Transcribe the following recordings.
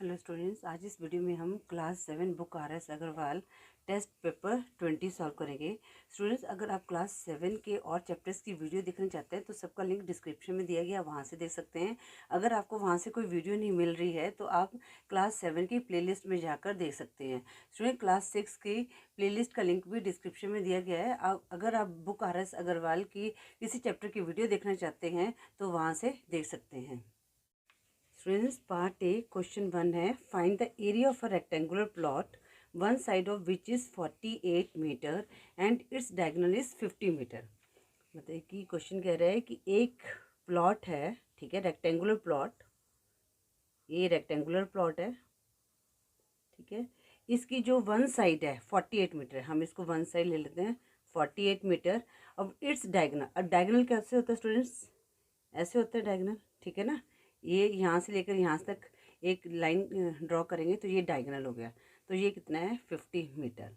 Hello students, आज इस video में हम class 7 book RS Agarwal test paper 20 solve करेंगे। स्टूडेंट्स, अगर आप क्लास 7 के और चैप्टर्स की वीडियो देखना चाहते हैं तो सबका लिंक डिस्क्रिप्शन में दिया गया, वहां से देख सकते हैं। अगर आपको वहां से कोई वीडियो नहीं मिल रही है तो आप क्लास 7 की प्लेलिस्ट में जाकर देख सकते हैं। स्टूडेंट, क्लास 6 की प्लेलिस्ट का लिंक भी डिस्क्रिप्शन में दिया गया है। अगर आप बुक RS अग्रवाल की किसी चैप्टर की वीडियो देखना चाहते हैं तो वहाँ से देख सकते हैं। स्टूडेंट्स, पार्ट ए क्वेश्चन 1 है, find the area of a rectangular plot one side of which is 48 metre and its diagonal is 50 metre. मतलब कि क्वेश्चन कह रहा है कि एक प्लॉट है, ठीक है, रेक्टेंगुलर प्लॉट, ये रेक्टेंगुलर प्लॉट है, ठीक है। इसकी जो वन साइड है 48 मीटर, हम इसको वन साइड ले लेते हैं 48 मीटर। अब इट्स डायगोनल, अब डायगोनल कैसे होता है स्टूडेंट्स? ऐसे होता है डायगोनल, ठीक है ना। ये यहाँ से लेकर यहाँ तक एक लाइन ड्रॉ करेंगे तो ये डायगोनल हो गया। तो ये कितना है? 50 मीटर।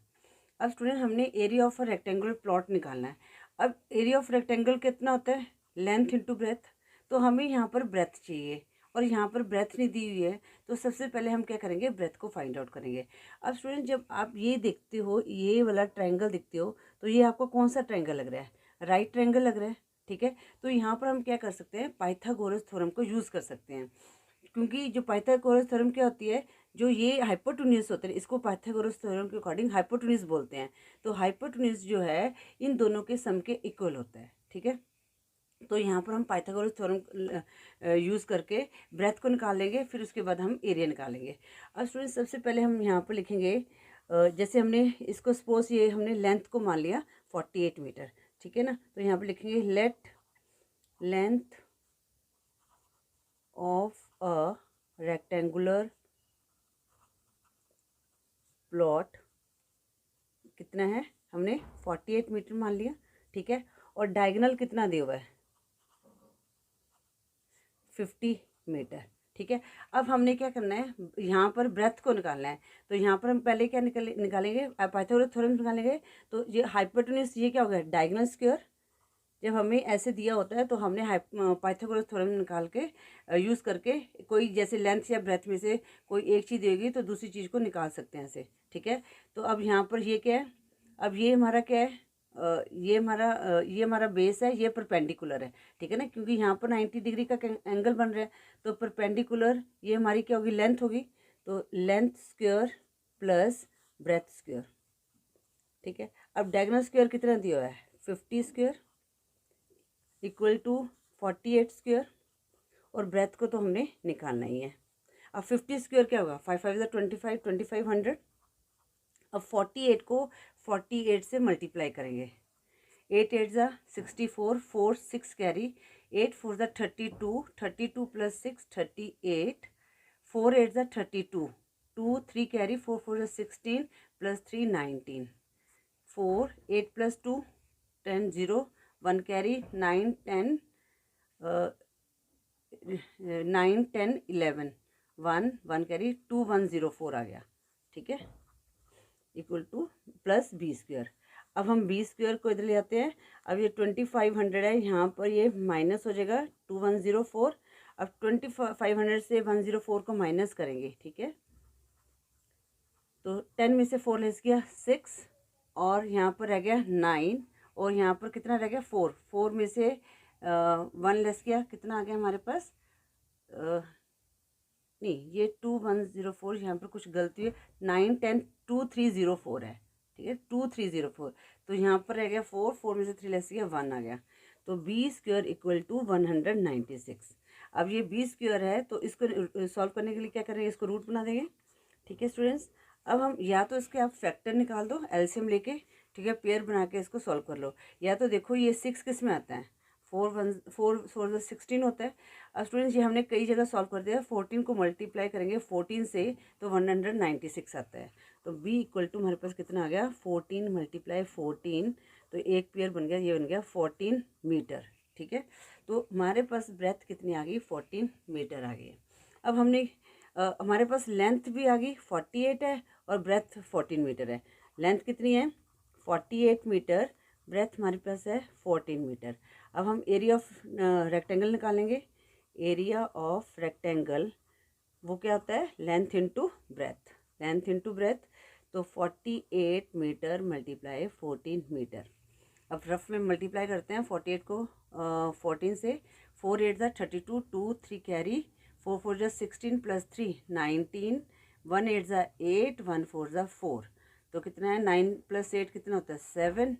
अब स्टूडेंट, हमने area of a rectangular plot निकालना है। अब एरिया ऑफ रेक्टेंगल कितना होता है? Length into breath. तो हमें यहाँ पर ब्रेथ चाहिए और यहाँ पर ब्रेथ नहीं दी हुई है, तो सबसे पहले हम क्या करेंगे? ब्रेथ को फाइंड आउट करेंगे। अब स्टूडेंट, जब आप ये देखते हो, ये वाला ट्रायंगल देखते हो, तो ये आपको कौन सा ट्रायंगल लग रहा है? राइट ट्रायंगल लग रहा है, ठीक है। तो यहाँ पर हम क्या कर सकते हैं? पाइथागोरस थ्योरम को यूज़ कर सकते हैं, क्योंकि जो पाइथागोरस थ्योरम क्या होती है, जो ये हाइपोटेन्यूज होते हैं, इसको पाइथागोरस थ्योरम के अकॉर्डिंग हाइपोटेन्यूज बोलते हैं। तो हाइपोटेन्यूज जो है इन दोनों के सम के इक्वल होता है, ठीक है। तो यहाँ पर हम पाइथागोरस थ्योरम यूज़ करके ब्रेथ को निकालेंगे, फिर उसके बाद हम एरिया निकालेंगे। अब स्टूडेंट, सबसे पहले हम यहाँ पर लिखेंगे, जैसे हमने इसको सपोज ये हमने लेंथ को मान लिया 48 मीटर, ठीक है ना। तो यहाँ पर लिखेंगे late length of a rectangular plot कितना है? हमने 48 मीटर मान लिया, ठीक है। और डायगोनल कितना दिया हुआ है? 50 मीटर, ठीक है। अब हमने क्या करना है? यहाँ पर ब्रेथ को निकालना है। तो यहाँ पर हम पहले क्या निकालेंगे? पाइथागोरस थ्योरम निकालेंगे। तो ये हाइपोटेन्यूज, ये क्या हो गया? Diagonal square. जब हमें ऐसे दिया होता है तो हमने पाइथागोरस थ्योरम निकाल के यूज़ करके, कोई जैसे लेंथ या ब्रेथ में से कोई एक चीज़ देगी तो दूसरी चीज़ को निकाल सकते हैं ऐसे, ठीक है। तो अब यहाँ पर ये क्या है? अब ये हमारा क्या है? ये हमारा बेस है, ये परपेंडिकुलर है, ठीक है ना, क्योंकि यहाँ पर 90 डिग्री का एंगल बन रहा है। तो परपेंडिकुलर ये हमारी क्या होगी? लेंथ होगी। तो length square plus breadth square, ठीक है। अब डायगोनल स्क्वायर कितना दिया हुआ है? 50 स्क्वायर इक्वल टू 48 स्क्वायर, और ब्रेथ को तो हमने निकालना ही है। अब 50 स्क्वायर क्या होगा? 5 5 25, 2500। अब 48 को 48 से मल्टीप्लाई करेंगे। 8 8 64, 4 6 carry, 8 4 32, 32 plus 6 38, 4 8 32, 2 3 carry, 4 4 16 plus 3 19, 4 8 plus 2 10 0, 1 carry, 9 10 9 10 11, 1 1 carry, 2 1 0 4 आ गया, ठीक है, equal to plus b square. अब हम बी स्क्वायर को इधर ले आते हैं। अब ये 2500 है, यहाँ पर ये माइनस हो जाएगा 2104। अब 2500 से 104 को माइनस करेंगे, ठीक है। तो 10 में से 4 लेस गया 6, और यहाँ पर रह गया 9, और यहाँ पर कितना रह गया? 4। 4 में से 1 लेस गया, कितना आ गया हमारे पास? नहीं, ये 2104, यहाँ पर कुछ गलती है। 9 10 2304 है, ठीक है, 2304। तो यहाँ पर रह गया 4, 4 में से 3 लेस गया 1 आ गया। तो बी स्क्वायर इक्वल टू 196। अब ये बी स्क्वायर है, तो इसको सॉल्व करने के लिए क्या करेंगे? इसको रूट बना देंगे, ठीक है स्टूडेंट्स। अब हम या तो इसके आप फैक्टर निकाल दो एलसीएम लेके, ठीक है, पेयर बना के इसको सॉल्व कर लो। या तो देखो ये 6 किस में आता है? 4 16 होता है। अब स्टूडेंट्स, ये हमने कई जगह सॉल्व कर दिया। 14 को मल्टीप्लाई करेंगे 14 से तो 196 आता है। तो b इक्वल टू हमारे पास कितना आ गया? 14 मल्टीप्लाई 14, तो एक पेयर बन गया, ये बन गया 14 मीटर, ठीक है। तो हमारे पास ब्रेथ कितनी आ गई? 14 मीटर आ गई। अब हमने हमारे पास लेंथ भी आ गई 48 है, और ब्रेथ 14 मीटर है। लेंथ कितनी है? 48 मीटर, ब्रेथ हमारे पास है 14 मीटर। अब हम एरिया ऑफ रेक्टेंगल निकालेंगे। एरिया ऑफ रेक्टेंगल वो क्या होता है, length into breath, length into breath. तो 48 मीटर मल्टीप्लाई 14 मीटर। अब रफ में मल्टीप्लाई करते हैं 48 को 14 से। 4 8 ज़ा 32, 2 3 कैरी, 4 4 ज़ा 16 प्लस 3 19, 1 8 ज़ा 8, 1 4 ज़ा 4। तो कितना है, 9 + 8 कितना होता है, 7,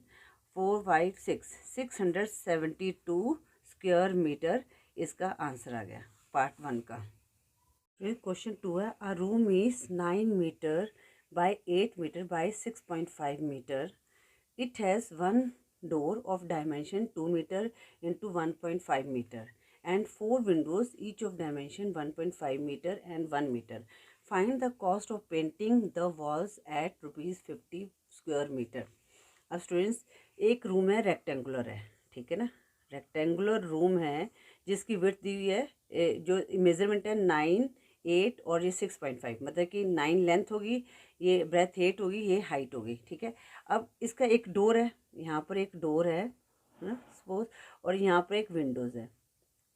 4 5 6, 672 स्क्वायर मीटर इसका आंसर आ गया पार्ट 1 का। फिर क्वेश्चन 2 है, a room is 9 metre by 8 metre by 6.5 metre. It has one door of dimension 2 meter into 1.5 meter and 4 windows each of dimension 1.5 meter and 1 meter. Find the cost of painting the walls at ₹50 square meter. अब students, एक room है rectangular है, ठीक है ना, rectangular room है जिसकी width दी हुई है, जो मेजरमेंट है 9 8 और ये 6.5, मतलब कि 9 लेंथ होगी, ये ब्रेथ 8 होगी, ये हाइट होगी, ठीक है। अब इसका एक डोर है, यहाँ पर एक डोर है ना सपोज, और यहाँ पर एक विंडोज़ है,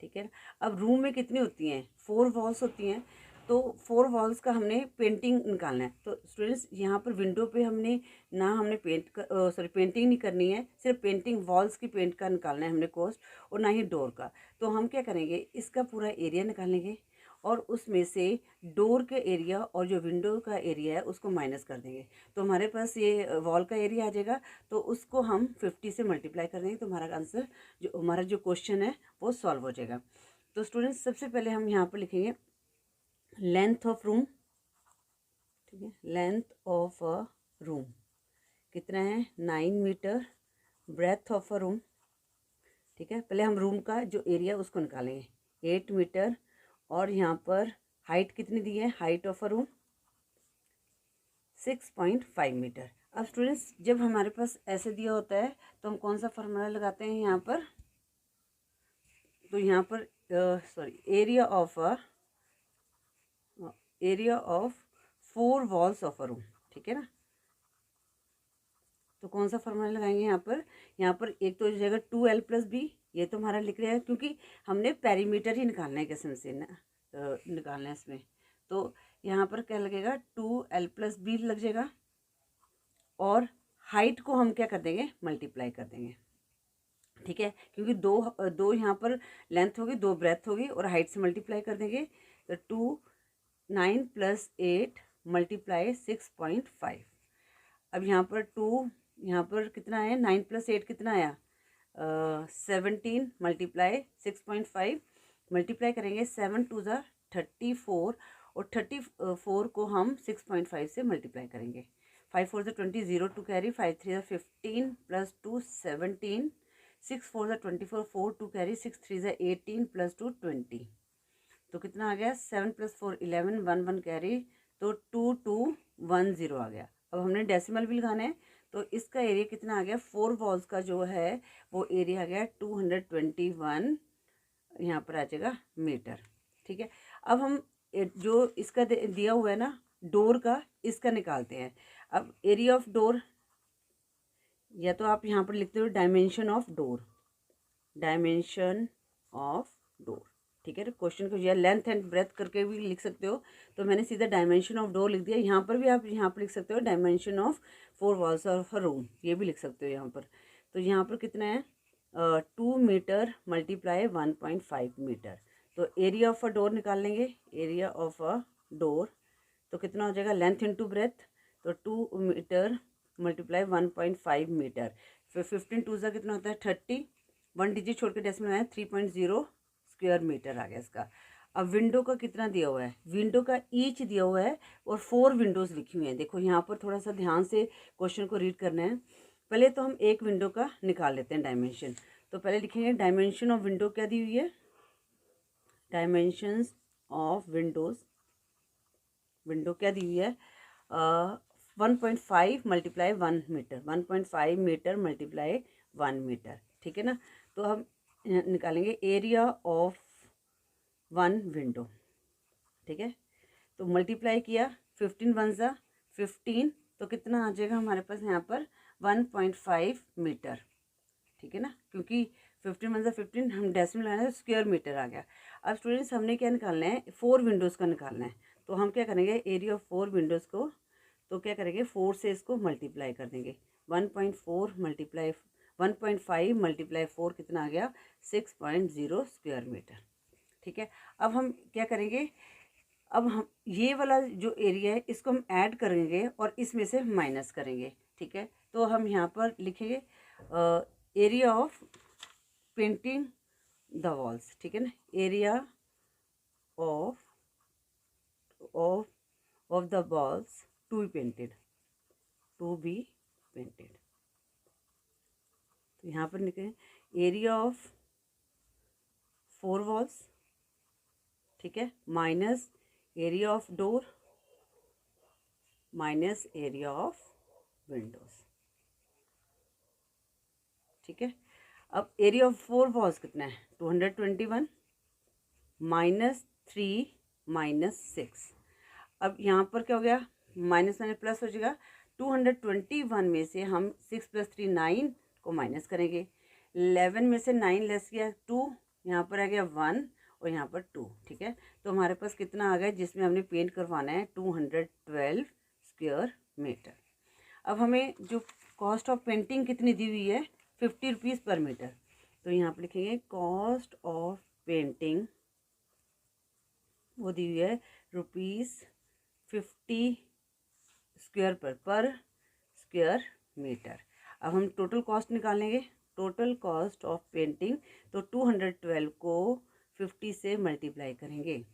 ठीक है। अब रूम में कितनी होती हैं, 4 वॉल्स होती हैं। तो 4 वॉल्स का हमने पेंटिंग निकालना है। तो स्टूडेंट्स, यहाँ पर विंडो पे हमने पेंटिंग नहीं करनी है, सिर्फ पेंटिंग वॉल्स की पेंट का निकालना है हमने कॉस्ट, और ना ही डोर का। तो हम क्या करेंगे, इसका पूरा एरिया निकालेंगे और उसमें से डोर के एरिया और जो विंडो का एरिया है उसको माइनस कर देंगे। तो हमारे पास ये वॉल का एरिया आ जाएगा, तो उसको हम 50 से मल्टीप्लाई कर देंगे, तो हमारा आंसर, जो हमारा जो क्वेश्चन है वो सॉल्व हो जाएगा। तो स्टूडेंट्स, सबसे पहले हम यहाँ पर लिखेंगे लेंथ ऑफ रूम, ठीक है, लेंथ ऑफ अ रूम कितना है, 9 metre, breadth of a room, ठीक है। पहले हम रूम का जो एरिया उसको निकालेंगे, 8 मीटर, और यहाँ पर हाइट कितनी दी है, height of a room 6.5 metre. अब स्टूडेंट्स, जब हमारे पास ऐसे दिया होता है तो हम कौन सा फार्मूला लगाते हैं यहाँ पर, तो यहाँ पर area of 4 walls of a room, ठीक है ना। तो कौन सा फार्मूला लगाएंगे यहाँ पर एक तो जगह 2L + B, ये तो हमारा लिख रहे हैं क्योंकि हमने पेरीमीटर ही निकालना है किस्म से ना, निकालना है इसमें। तो यहाँ पर क्या लगेगा, 2L + B लग जाएगा, और हाइट को हम क्या कर देंगे, मल्टीप्लाई कर देंगे, ठीक है, क्योंकि दो यहाँ पर लेंथ होगी, 2 ब्रेथ होगी, और हाइट से मल्टीप्लाई कर देंगे। तो 9 + 8 × 6.5। अब यहाँ पर कितना है, 9 + 8 कितना आया, 17 × 6.5 मल्टीप्लाई करेंगे, 7 2 ज़ा 34, और 34 को हम 6.5 से मल्टीप्लाई करेंगे। 5 4 ज़ा 20, 0 2 कैरी, 5 3 ज़ा 15 + 2 17, 6 4 ज़ा 24, 4 2 कैरी, 6 3 ज़ा 18 + 2 20। तो कितना आ गया, 7 + 4 11, 1 1 कैरी, तो 2 2 1 0 आ गया। अब हमने डेसिमल भी लगाना है, तो इसका एरिया कितना आ गया, 4 वॉल्स का जो है वो एरिया आ गया 221, यहाँ पर आ जाएगा मीटर, ठीक है। अब हम जो इसका दिया हुआ है ना डोर का, इसका निकालते हैं। अब एरिया ऑफ डोर, या तो आप यहाँ पर लिखते हो dimension of door, dimension of door, ठीक है। तो क्वेश्चन को या लेंथ एंड ब्रेथ करके भी लिख सकते हो, तो मैंने सीधा डायमेंशन ऑफ डोर लिख दिया। यहाँ पर भी आप यहाँ पर लिख सकते हो dimension of 4 walls of a room, ये भी लिख सकते हो यहाँ पर। तो यहाँ पर कितना है, 2 मीटर × 1.5 मीटर। तो एरिया ऑफ अ डोर निकाल लेंगे, एरिया ऑफ अ डोर, तो कितना हो जाएगा, लेंथ इंटू ब्रेथ, तो 2 मीटर × 1.5 मीटर। फिर 15 2 ज़ा कितना होता है, 30, 1 डिजिट छोड़ के डेसिमल आया, 3.0 स्क्वायर मीटर आ गया इसका। अब विंडो का कितना दिया हुआ है, विंडो का ईच दिया हुआ है, और 4 विंडोज़ लिखी हुई हैं। देखो यहाँ पर थोड़ा सा ध्यान से क्वेश्चन को रीड करना है। पहले तो हम एक विंडो का निकाल लेते हैं डायमेंशन। तो पहले लिखेंगे डायमेंशन ऑफ विंडो क्या दी हुई है, डायमेंशंस ऑफ विंडोज़, विंडो क्या दी हुई है, 1.5 × 1 मीटर, 1.5 मीटर × 1 मीटर, ठीक है ना। तो हम निकालेंगे एरिया ऑफ 1 विंडो, ठीक है। तो मल्टीप्लाई किया, 15 1 ज़ा 15, तो कितना आ जाएगा हमारे पास यहाँ पर 1.5 मीटर, ठीक है ना, क्योंकि 15 1 ज़ा 15 हम डेसिमल लगाना है, स्क्वायर मीटर आ गया। अब स्टूडेंट्स, हमने क्या निकालना है, 4 विंडोज़ का निकालना है। तो हम क्या करेंगे, एरिया ऑफ 4 विंडोज़ को तो क्या करेंगे 4 से इसको मल्टीप्लाई कर देंगे। 1.4 मल्टीप्लाई 1.5 मल्टीप्लाई 4 कितना आ गया 6.0 स्क्वायर मीटर। ठीक है, अब हम क्या करेंगे, अब हम ये वाला जो एरिया है इसको हम ऐड करेंगे और इसमें से माइनस करेंगे। ठीक है, तो हम यहाँ पर लिखेंगे area of painting the walls. ठीक है ना, area of of the walls to be painted तो यहाँ पर लिखें एरिया ऑफ 4 वॉल्स, ठीक है, minus area of door minus area of Windows. ठीक है, अब एरिया ऑफ 4 वॉल्स कितना है 221 माइनस 3 माइनस 6। अब यहाँ पर क्या हो गया, माइनस माइनस प्लस हो जाएगा। 221 में से हम 6 + 3 9 को माइनस करेंगे। 11 में से 9 लेस किया 2, यहाँ पर आ गया 1 और यहाँ पर 2। ठीक है, तो हमारे पास कितना आ गया जिसमें हमने पेंट करवाना है 212 स्क्वायर मीटर। अब हमें जो कॉस्ट ऑफ पेंटिंग कितनी दी हुई है 50 रुपीज़ पर मीटर, तो यहाँ पर लिखेंगे कॉस्ट ऑफ पेंटिंग वो दी हुई है ₹50 स्क्वायर पर स्क्वायर मीटर। अब हम टोटल कॉस्ट निकालेंगे, टोटल कॉस्ट ऑफ पेंटिंग, तो 212 को 50 से मल्टीप्लाई करेंगे।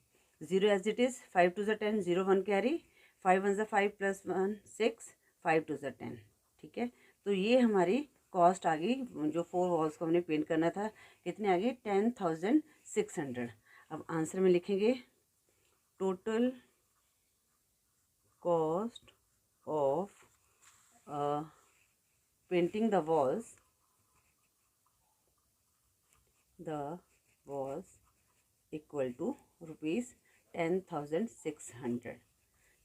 0 एज इट इज़, 5 2 ज़ा 10, 0 1 कैरी, 5 1 ज़ा 5 + 1 6, 5 2 ज़ा 10। ठीक है, तो ये हमारी कॉस्ट आ गई, जो 4 वॉल्स को हमने पेंट करना था कितने आ गए 10,600। अब आंसर में लिखेंगे total cost of painting the walls equal to ₹10,600।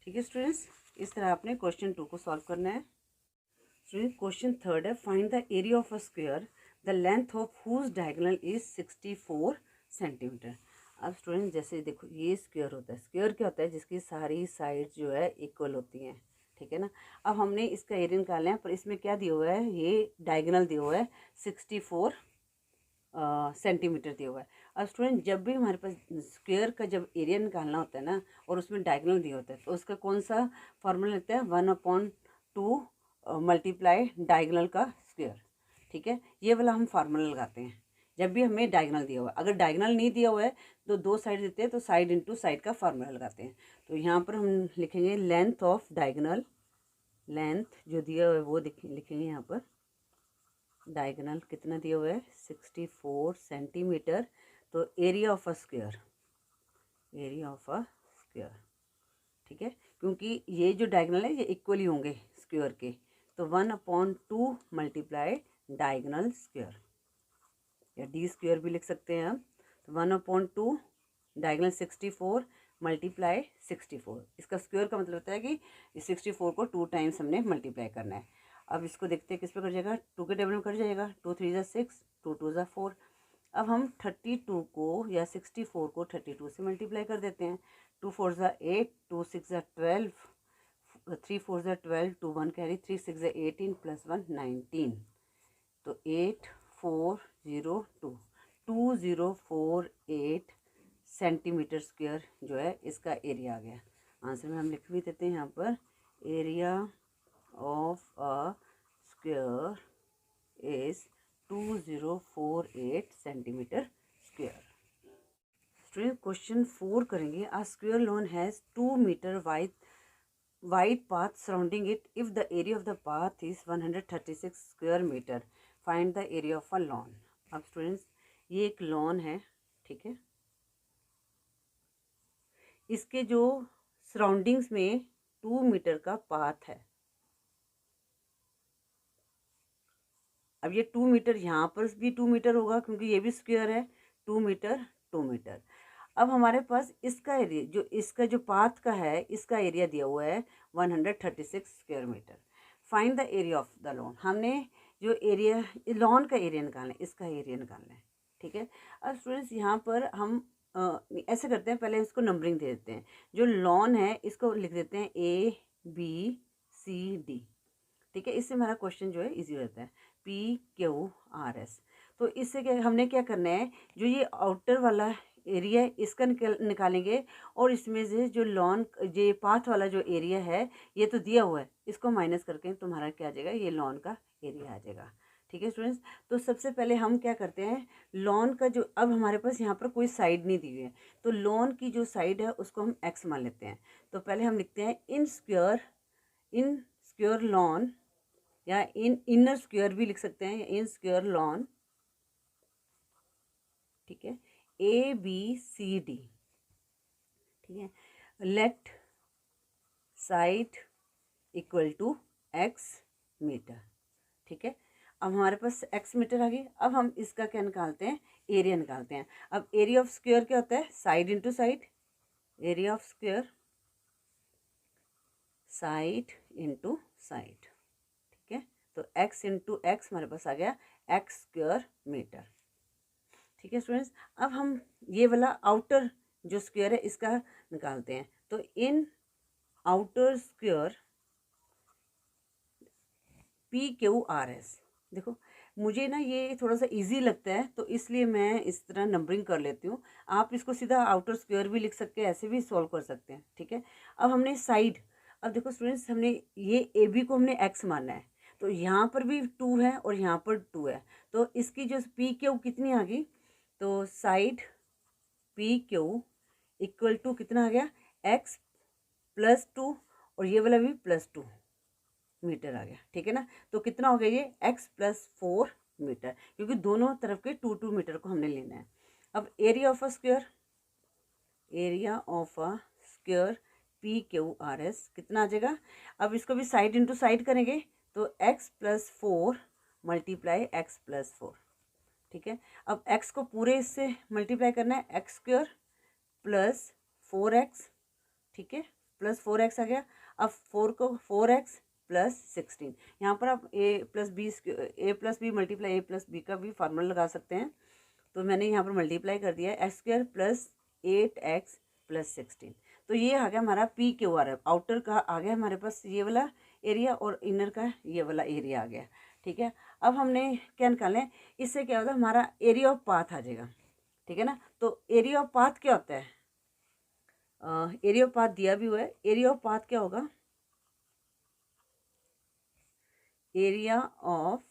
ठीक है स्टूडेंट्स, इस तरह आपने क्वेश्चन 2 को सॉल्व करना है। स्टूडेंट क्वेश्चन 3 है, find the area of a square the length of whose diagonal is 64 centimetre. अब स्टूडेंट जैसे देखो ये स्क्वायर होता है, स्क्वायर क्या होता है जिसकी सारी साइड जो है इक्वल होती हैं। ठीक है ना, अब हमने इसका एरिया निकालना है, पर इसमें क्या दिया हुआ है, ये डायगोनल दिया हुआ है 64 सेंटीमीटर दिया हुआ है। अब स्टूडेंट जब भी हमारे पास स्क्वायर का जब एरिया निकालना होता है ना और उसमें डायगोनल दिया होता है तो उसका कौन सा फॉर्मूला लगता है 1/2 मल्टीप्लाई डायगोनल का स्क्वायर। ठीक है, ये वाला हम फार्मूला लगाते हैं जब भी हमें डायगोनल दिया हुआ है। अगर डायगोनल नहीं दिया हुआ है तो 2 साइड देते हैं तो साइड इंटू साइड का फार्मूला लगाते हैं। तो यहाँ पर हम लिखेंगे लेंथ ऑफ डायगोनल, लेंथ जो दिया हुआ है वो लिखेंगे यहाँ पर, डायगोनल कितना दिया हुआ है 64 सेंटीमीटर। तो area of a square, area of a square, ठीक है, क्योंकि ये जो डायगोनल है ये इक्वली होंगे स्क्वायर के, तो 1/2 मल्टीप्लाई डायगोनल स्क्वायर, या डी स्क्वायर भी लिख सकते हैं हम। तो 1/2 डायगोनल 64 मल्टीप्लाई 64, इसका स्क्वायर का मतलब होता है कि इस 64 को 2 टाइम्स हमने मल्टीप्लाई करना है। अब इसको देखते हैं किस पर कट जाएगा, 2 के टेबल में कट जाएगा, 2 3 ज़ा 6, 2 2 ज़ा 4। अब हम 32 को या 64 को 32 से मल्टीप्लाई कर देते हैं। 2 4 ज़ा 8, 2 6 ज़ा 12, 3 4 ज़ा 12, 2 1 कैरी, 3 6 ज़ा 18 + 1 19, तो 8402 2048 सेंटीमीटर स्क्वायर जो है इसका एरिया आ गया। आंसर में हम लिख भी देते हैं यहाँ पर area of a square is 2048 centimetre square. Student question 4 करेंगे, a square lawn has 2 metre wide path surrounding it if the area of the path is 136 square metre, find the area of a lawn. अब students ये एक lawn है, ठीक है, इसके जो surroundings में 2 मीटर का पाथ है। अब ये 2 मीटर यहाँ पर भी 2 मीटर होगा क्योंकि ये भी स्क्वायर है, 2 मीटर 2 मीटर। अब हमारे पास इसका एरिया जो इसका जो पाथ का है इसका एरिया दिया हुआ है 136 square metre. Find the area of the lawn, हमने जो एरिया लॉन का एरिया निकालना है, इसका एरिया निकालना है। ठीक है, अब स्टूडेंट्स यहाँ पर हम ऐसे करते हैं, पहले इसको नंबरिंग दे देते हैं। जो लॉन है इसको लिख देते हैं ABCD, ठीक है। इससे हमारा क्वेश्चन जो है इजी हो जाता है, PQRS। तो इससे क्या हमने क्या करना है, जो ये आउटर वाला एरिया है इसका निकालेंगे, और इसमें से जो लॉन ये पाथ वाला जो एरिया है ये तो दिया हुआ है, इसको माइनस करके तुम्हारा क्या आ जाएगा, ये लॉन का एरिया आ जाएगा, ठीक है स्टूडेंट्स। तो सबसे पहले हम क्या करते हैं, लॉन का जो, अब हमारे पास यहाँ पर कोई साइड नहीं दी हुई है, तो लॉन की जो साइड है उसको हम x मान लेते हैं। तो पहले हम लिखते हैं इन स्क्वायर लॉन, या इनर स्क्वायर भी लिख सकते हैं, इन स्क्वायर लॉन, ठीक है, ABCD, ठीक है। Let side equal to x metre, ठीक है। अब हमारे पास x मीटर आ गई। अब हम इसका क्या निकालते हैं, एरिया निकालते हैं। अब एरिया ऑफ स्क्वायर क्या होता है, side into side, area of square side into side, ठीक है। तो x इंटू एक्स हमारे पास आ गया x स्क्वायर मीटर, ठीक है स्टूडेंट्स। अब हम ये वाला आउटर जो स्क्वायर है इसका निकालते हैं। तो इन आउटर स्क्वायर PQRS, देखो मुझे ना ये थोड़ा सा इजी लगता है तो इसलिए मैं इस तरह नंबरिंग कर लेती हूँ। आप इसको सीधा आउटर स्क्वायर भी लिख सकते हैं, ऐसे भी सॉल्व कर सकते हैं, ठीक है। अब हमने साइड, अब देखो स्टूडेंट्स, हमने ये AB को हमने x मानना है, तो यहाँ पर भी 2 है और यहाँ पर 2 है, तो इसकी जो PQ कितनी आ गई, तो साइड PQ इक्वल टू कितना आ गया, x प्लस 2 और ये वाला भी प्लस 2 मीटर आ गया, ठीक है ना। तो कितना हो गया ये x प्लस 4 मीटर, क्योंकि दोनों तरफ के 2 मीटर को हमने लेना है। अब area of a square, area of a square PQRS कितना आ जाएगा। अब इसको भी साइड इंटू साइड करेंगे, तो x plus 4 multiply x plus 4, ठीक है। अब x को पूरे इससे मल्टीप्लाई करना है, x स्क्वायर प्लस 4x, ठीक है, प्लस 4x आ गया। अब 4 को 4x प्लस 16, यहाँ पर आप a plus b multiply a plus b का भी फार्मूला लगा सकते हैं। तो मैंने यहाँ पर मल्टीप्लाई कर दिया है, x square plus 8x plus 16। तो ये आ गया हमारा PQR, आउटर का आ गया हमारे पास ये वाला एरिया और इनर का ये वाला एरिया आ गया, ठीक है। अब हमने क्या निकालना है, इससे क्या होता है, हमारा एरिया ऑफ पाथ आ जाएगा, ठीक है ना। तो एरिया ऑफ पाथ क्या होता है, एरिया ऑफ पाथ दिया भी हुआ है। एरिया ऑफ पाथ क्या होगा, एरिया ऑफ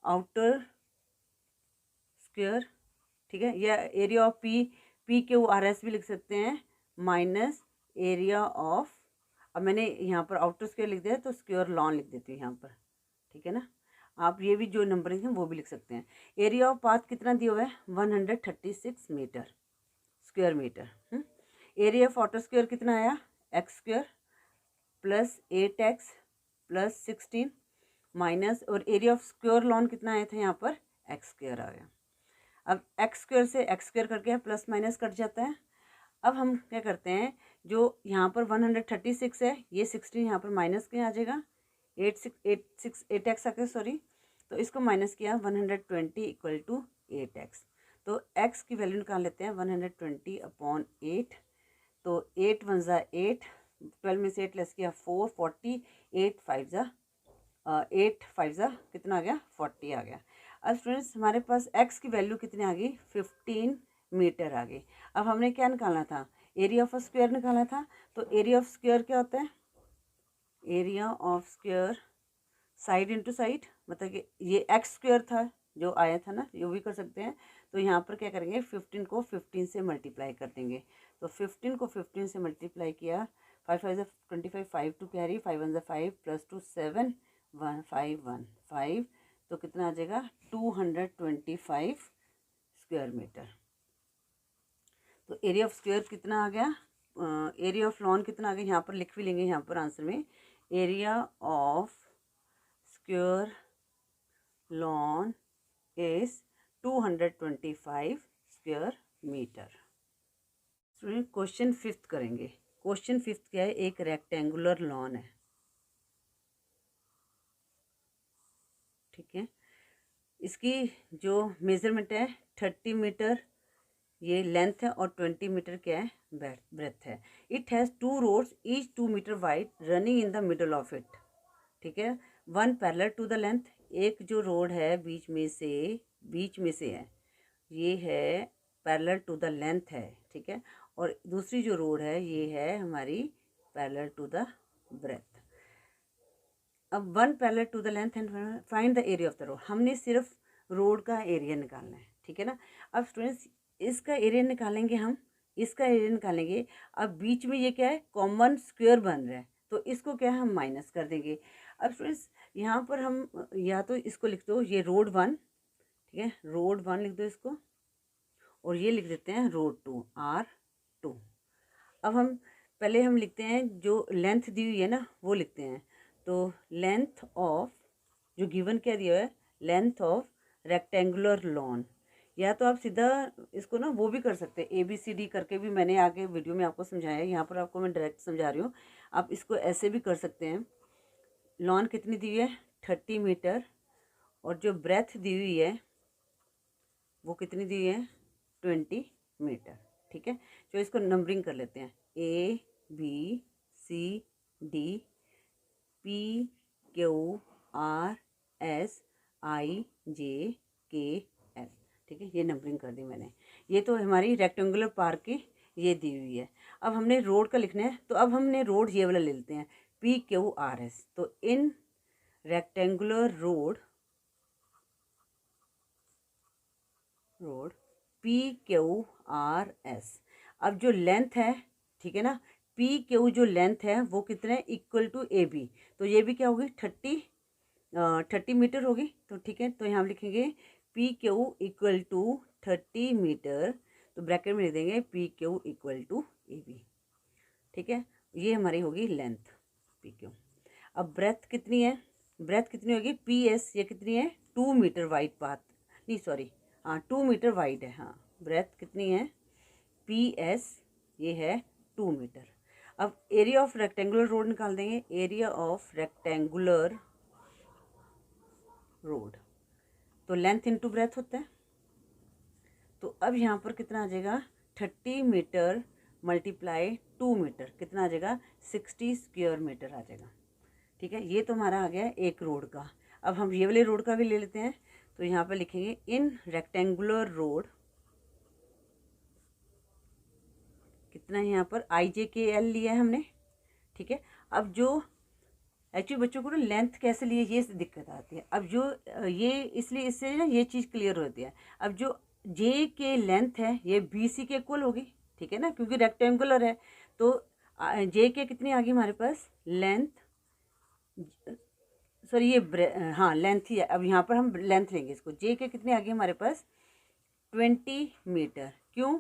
आउटर स्क्वायर, ठीक है, या एरिया ऑफ PQRS भी लिख सकते हैं, माइनस एरिया ऑफ, अब मैंने यहाँ पर आउटर स्क्वायर लिख दिया तो स्क्वायर लॉन लिख देती हूँ यहाँ पर, ठीक है ना। आप ये भी जो नंबरिंग है वो भी लिख सकते हैं। एरिया ऑफ पाथ कितना दिया हुआ है, 136 metre square metre. Area of outer square कितना आया, x square plus 8x plus 16 minus, और एरिया ऑफ स्क्वायर लॉन कितना आया था यहाँ पर, x स्क्वायर आ गया। अब x स्क्वायर से x स्क्वायर कट गया, प्लस माइनस कट जाता है। अब हम क्या करते हैं, जो यहाँ पर 136 है, ये 16 यहाँ पर माइनस के आ जाएगा, 8x आ गया, सॉरी। तो इसको माइनस किया, 120 इक्वल टू 8x। तो x की वैल्यू निकाल लेते हैं, 120 अपॉन 8। तो 8 1 ज़ा 8, 12 में से 8 लेस किया 4, 40, 8 5 ज़ा कितना आ गया, 40 आ गया। अब स्टूडेंट्स हमारे पास x की वैल्यू कितनी आ गई, 15 मीटर आ गई। अब हमने क्या निकालना था, एरिया ऑफ स्क्वायर निकालना था। तो एरिया ऑफ स्क्वायर क्या होता है, area of square side into side, मतलब कि ये x स्क्वायर था जो आया था ना, ये भी कर सकते हैं। तो यहाँ पर क्या करेंगे, 15 को 15 से मल्टीप्लाई कर देंगे। तो 15 को 15 से मल्टीप्लाई किया, 5 5 25, 5 टू कैरी, 5 1 5 प्लस 2 7 1 5 1 5, तो कितना आ जाएगा, 225 स्क्वायर मीटर। तो एरिया ऑफ स्क्वायर कितना आ गया, एरिया ऑफ लॉन कितना आ गया, यहाँ पर लिख भी लेंगे यहाँ पर आंसर में, area of square lawn is 225 square metre. Student question 5th करेंगे। क्वेश्चन 5th क्या है, एक रेक्टेंगुलर लॉन है, ठीक है। इसकी जो मेज़रमेंट है 30 मीटर ये लेंथ है और 20 मीटर क्या है ब्रेथ है। It has 2 roads each 2 metre wide running in the middle of it, ठीक है। 1 पैरेलल टू द लेंथ, एक जो रोड है बीच में से है, ये है पैरेलल टू द लेंथ है, ठीक है। और दूसरी जो रोड है ये है हमारी पैरेलल टू द ब्रेथ। अब 1 parallel to the length and find the area of the road, हमने सिर्फ रोड का एरिया निकालना है, ठीक है ना। अब स्टूडेंट्स इसका एरिया निकालेंगे हम, इसका एरिया निकालेंगे। अब बीच में ये क्या है, कॉमन स्क्वायर बन रहा है, तो इसको क्या है हम माइनस कर देंगे। अब स्टूडेंट्स यहाँ पर हम या तो इसको लिख दो ये रोड 1, ठीक है, रोड 1 लिख दो इसको, और ये लिख देते हैं रोड 2 R2। अब पहले हम लिखते हैं जो लेंथ दी हुई है ना वो लिखते हैं। तो लेंथ ऑफ जो गिवन क्या दिया है, लेंथ ऑफ रेक्टेंगुलर लॉन, या तो आप सीधा इसको ना वो भी कर सकते हैं ABCD करके भी, मैंने आगे वीडियो में आपको समझाया है, यहाँ पर आपको मैं डायरेक्ट समझा रही हूँ। आप इसको ऐसे भी कर सकते हैं। लॉन कितनी दी हुई है 30 मीटर, और जो ब्रेथ दी हुई है वो कितनी दी हुई है 20 मीटर, ठीक है। तो इसको नंबरिंग कर लेते हैं ABCD PQRSIJKL, ठीक है, ये नंबरिंग कर दी मैंने। ये तो हमारी रेक्टेंगुलर पार्क की ये दी हुई है। अब हमने रोड का लिखना है, तो अब हमने रोड ये वाला ले लेते हैं PQRS। तो इन रेक्टेंगुलर रोड PQRS। अब जो लेंथ है, ठीक है ना, PQ जो लेंथ है वो कितने इक्वल टू AB, तो ये भी क्या होगी 30 मीटर होगी। तो ठीक है, तो यहाँ हम लिखेंगे PQ इक्वल टू 30 मीटर, तो ब्रैकेट में लिख देंगे PQ इक्वल टू AB, ठीक है। ये हमारी होगी लेंथ PQ। अब ब्रेथ कितनी है, ब्रेथ कितनी होगी PS, ये कितनी है 2 मीटर वाइड पाथ, नहीं सॉरी, हाँ 2 मीटर वाइड है, हाँ ब्रेथ कितनी है PS ये है 2 मीटर। अब एरिया ऑफ रेक्टेंगुलर रोड निकाल देंगे, एरिया ऑफ रेक्टेंगुलर रोड, तो लेंथ इनटू ब्रेथ होता है। तो अब यहाँ पर कितना आ जाएगा 30 मीटर मल्टीप्लाई 2 मीटर, कितना आ जाएगा 60 स्क्वायर मीटर आ जाएगा, ठीक है। ये तो हमारा आ गया एक रोड का। अब हम ये वाले रोड का भी ले लेते हैं, तो यहाँ पर लिखेंगे इन रेक्टेंगुलर रोड, कितना है यहाँ पर IJKL लिया है हमने, ठीक है। अब जो एक्चुअली बच्चों को ना लेंथ कैसे लिए ये दिक्कत आती है। अब जो ये इसलिए इससे ना ये चीज़ क्लियर होती है। अब जो J के लेंथ है ये BC के इक्वल होगी, ठीक है ना, क्योंकि रेक्टेंगुलर है। तो J के कितनी आ गई हमारे पास लेंथ, सॉरी ये हाँ लेंथ ही है। अब यहाँ पर हम लेंथ लेंगे इसको, J के कितनी आ गई हमारे पास 20 मीटर, क्यों,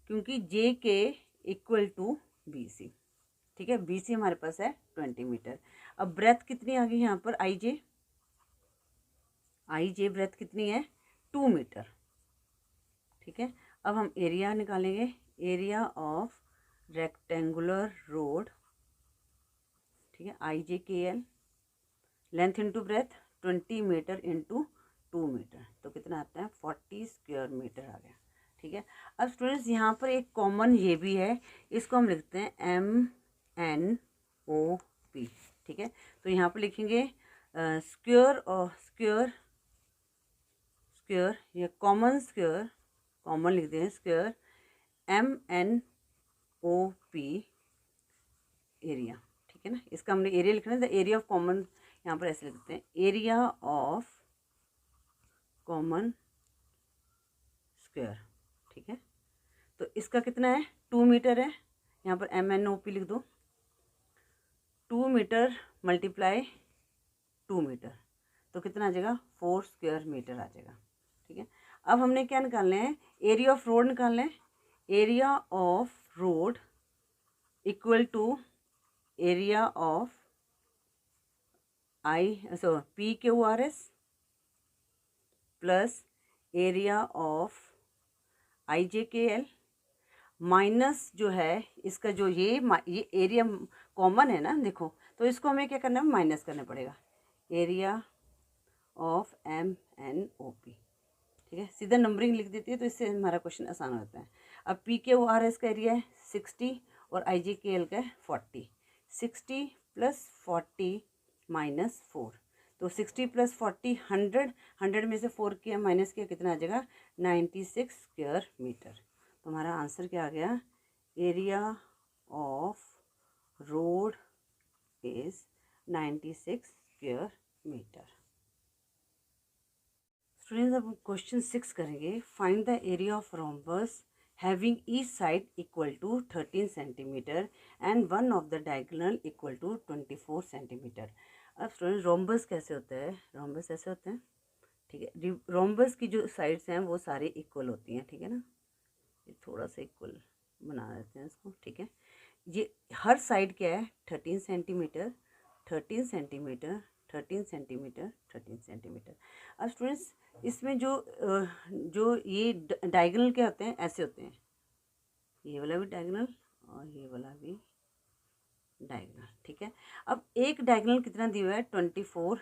क्योंकि J के इक्वल टू BC, ठीक है। BC हमारे पास है 20 मीटर। अब ब्रेथ कितनी आ गई यहाँ पर IJ ब्रेथ कितनी है 2 मीटर, ठीक है। अब हम एरिया निकालेंगे, एरिया ऑफ रेक्टेंगुलर रोड, ठीक है, IJKL, length into breadth 20 metre into 2 metre, तो कितना आता है 40 स्क्वायर मीटर आ गया, ठीक है। अब स्टूडेंट्स यहाँ पर एक कॉमन ये भी है, इसको हम लिखते हैं MNOP, ठीक है। तो यहाँ पर लिखेंगे स्क्वायर और स्क्वायर स्क्वायर, ये कॉमन स्क्वायर, कॉमन लिख दें स्क्वायर MNOP एरिया, ठीक है ना। इसका हमने एरिया लिखना है, द एरिया ऑफ कॉमन, यहाँ पर ऐसे लिखते हैं एरिया ऑफ कॉमन स्क्वायर, ठीक है। तो इसका कितना है 2 मीटर है, यहाँ पर MNOP लिख दो, 2 मीटर मल्टीप्लाई 2 मीटर, तो कितना आ जाएगा 4 स्क्वायर मीटर आ जाएगा, ठीक है। अब हमने क्या निकालना है, एरिया ऑफ रोड निकालना है, area of road equal to area of PQRS plus area of IJKL minus जो है इसका जो ये एरिया कॉमन है ना, देखो, तो इसको हमें क्या करना है माइनस करना पड़ेगा, एरिया ऑफ NOP। ठीक है, सीधा नंबरिंग लिख देती है तो इससे हमारा क्वेश्चन आसान होता है। अब PQRS का एरिया है 60 और IGKL का है 40। 60 + 40 - 4, तो 60 + 40 100, 100 में से 4 किया माइनस किया, कितना आ जाएगा 96 स्क्वायर मीटर। तो हमारा आंसर क्या आ गया, area of road is 96 square metre. Students अब क्वेश्चन 6 करेंगे। Find the area of rhombus having each side equal to 13 centimetre and one of the diagonal equal to 24 centimetre. अब स्टूडेंट रोम्बस कैसे होता है, रोम्बस ऐसे होते हैं, ठीक है। रोम्बस की जो साइड्स हैं वो सारी इक्वल होती हैं, ठीक है ना। ये थोड़ा सा इक्वल बना देते हैं इसको, ठीक है। ये हर साइड क्या है 13 सेंटीमीटर, 13 सेंटीमीटर, 13 सेंटीमीटर, 13 सेंटीमीटर। अब स्टूडेंट्स इसमें जो ये डायगोनल क्या होते हैं, ऐसे होते हैं, ये वाला भी डायगोनल और ये वाला भी डायगोनल, ठीक है। अब एक डायगोनल कितना दिया हुआ है 24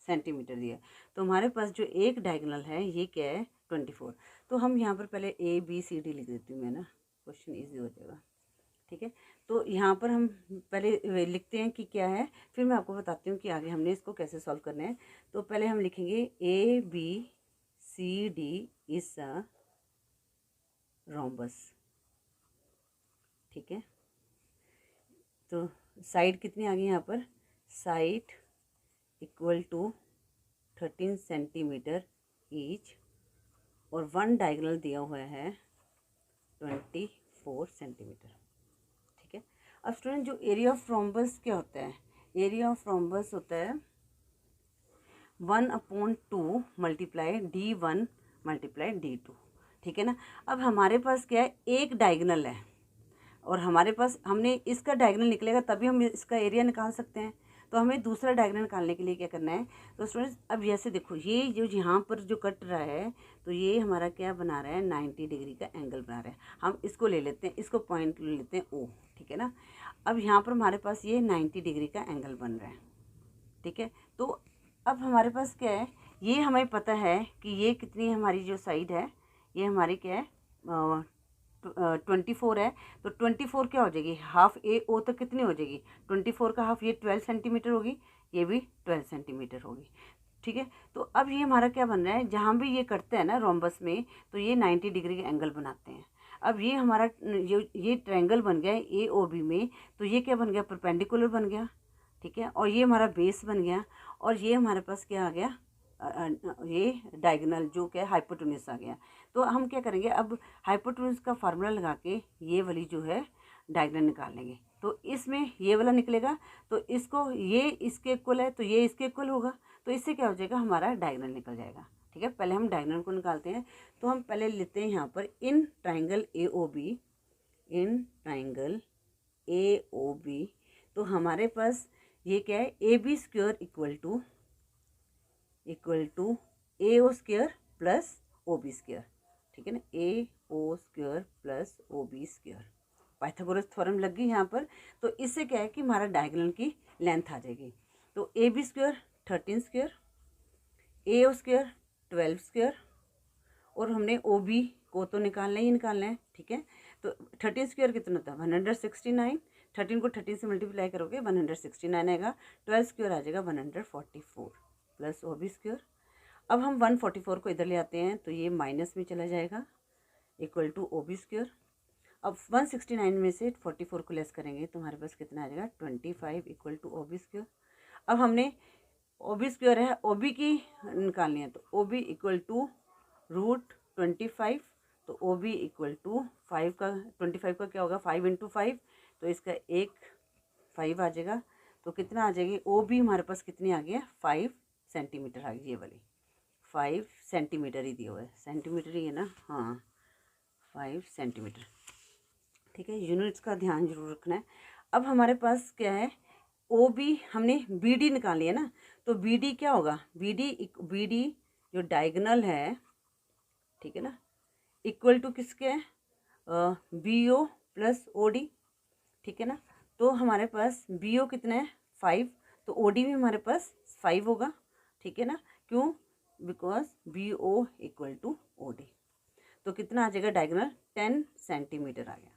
सेंटीमीटर दिया है, तो हमारे पास जो एक डायगोनल है ये क्या है 24। तो हम यहाँ पर पहले ABCD लिख देती हूँ मैं ना, क्वेश्चन ईजी हो जाएगा, ठीक है। तो यहाँ पर हम पहले लिखते हैं कि क्या है, फिर मैं आपको बताती हूँ कि आगे हमने इसको कैसे सॉल्व करना है। तो पहले हम लिखेंगे ABCD इज अ रोम्बस, ठीक है। तो साइड कितनी आ गई यहाँ पर, side equal to 13 centimetre each और वन डायगोनल दिया हुआ है 24 सेंटीमीटर, ठीक है। अब स्टूडेंट जो एरिया ऑफ रोम्बस क्या होता है, एरिया ऑफ रोम्बस होता है 1/2 × D1 × D2, ठीक है ना। अब हमारे पास क्या है, एक डायगोनल है और हमारे पास हमने इसका डायगोनल निकलेगा तभी हम इसका एरिया निकाल सकते हैं। तो हमें दूसरा डायगोनल निकालने के लिए क्या करना है, तो स्टूडेंट्स अब जैसे देखो ये जो यहाँ पर जो कट रहा है तो ये हमारा क्या बना रहा है 90 डिग्री का एंगल बना रहा है। हम इसको ले लेते हैं, इसको पॉइंट ले लेते हैं O, ठीक है ना। अब यहाँ पर हमारे पास ये 90 डिग्री का एंगल बन रहा है, ठीक है। तो अब हमारे पास क्या है, ये हमें पता है कि ये कितनी हमारी जो साइड है ये हमारी क्या है 24 है। तो 24 क्या हो जाएगी, हाफ AO तक कितनी हो जाएगी 24 का हाफ, ये 12 सेंटीमीटर होगी, ये भी 12 सेंटीमीटर होगी, ठीक है। तो अब ये हमारा क्या बन रहा है, जहाँ भी ये कटते हैं ना रोम्बस में तो ये 90 डिग्री का एंगल बनाते हैं। अब ये हमारा ये ट्रायंगल बन गया है AOB में, तो ये क्या बन गया परपेंडिकुलर बन गया, ठीक है। और ये हमारा बेस बन गया और ये हमारे पास क्या आ गया ये डायगोनल जो क्या हाइपोटेन्यूस आ गया। तो हम क्या करेंगे, अब हाइपोटेन्यूस का फार्मूला लगा के ये वाली जो है डायगोनल निकाल लेंगे। तो इसमें ये वाला निकलेगा तो इसको ये इसके इक्वल है तो ये इसके इक्वल होगा, तो इससे क्या हो जाएगा हमारा डायगोनल निकल जाएगा, ठीक है। पहले हम डायगोनल को निकालते हैं। तो हम पहले लेते हैं यहाँ पर in triangle AOB, in triangle AOB तो हमारे पास ये क्या है AB² equal to AO² + OB², ठीक है ना, AO² + OB²। पाइथागोरस थ्योरम लग गई यहाँ पर। तो इससे क्या है कि हमारा डायगोनल की लेंथ आ जाएगी। तो AB² 13², AO² 12² और हमने OB को तो निकालना ही निकालना है, ठीक है। तो 13² कितना होता है 169, 13 को 13 से मल्टीप्लाई करोगे 169 आएगा, 12² आ जाएगा 144 + OB²। अब हम 144 को इधर ले आते हैं तो ये माइनस में चला जाएगा इक्वल टू OB²। अब 169 में से 44 को लेस करेंगे तो हमारे पास कितना आ जाएगा 25 इक्वल टू OB²। अब हमने OB² है OB की निकालनी है तो OB इक्वल टू √25, तो OB इक्वल टू 5 का 25 का क्या होगा 5 × 5, तो इसका एक 5 आ जाएगा। तो कितना आ जाएगी OB हमारे पास कितनी आ गई है 5 सेंटीमीटर आ गई, ये वाली 5 सेंटीमीटर ही दिया हुआ है, सेंटीमीटर ही है ना, हाँ 5 सेंटीमीटर, ठीक है। यूनिट्स का ध्यान जरूर रखना है। अब हमारे पास क्या है OB हमने BD निकाली है ना, तो BD क्या होगा BD जो डायगोनल है, ठीक है ना, इक्वल टू किसके है BO + OD, ठीक है ना। तो हमारे पास BO कितना है 5, तो OD भी हमारे पास 5 होगा, ठीक है ना। क्यों because BO equal to OD। तो कितना आ जाएगा डायगोनल 10 सेंटीमीटर आ गया।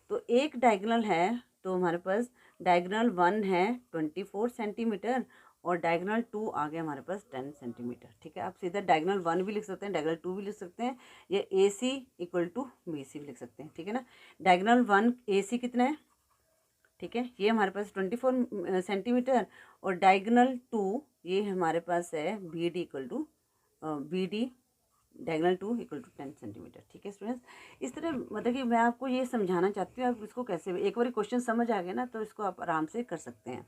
तो एक डायगोनल है तो हमारे पास डायगोनल 1 है 24 सेंटीमीटर और डायगोनल 2 आ गया हमारे पास 10 सेंटीमीटर। ठीक है, आप सीधा डायगोनल 1 भी लिख सकते हैं, डायगोनल 2 भी लिख सकते हैं, या AC इक्वल टू BC भी लिख सकते हैं। ठीक है ना, डायगोनल 1 AC कितना है, ठीक है, ये हमारे पास 24 सेंटीमीटर और डायगोनल 2 ये हमारे पास है BD equal to BD diagonal 2 equal to 10 centimetre. ठीक है स्टूडेंट्स, इस तरह मतलब कि मैं आपको ये समझाना चाहती हूँ, आप इसको कैसे एक बार क्वेश्चन समझ आ गया ना तो इसको आप आराम से कर सकते हैं।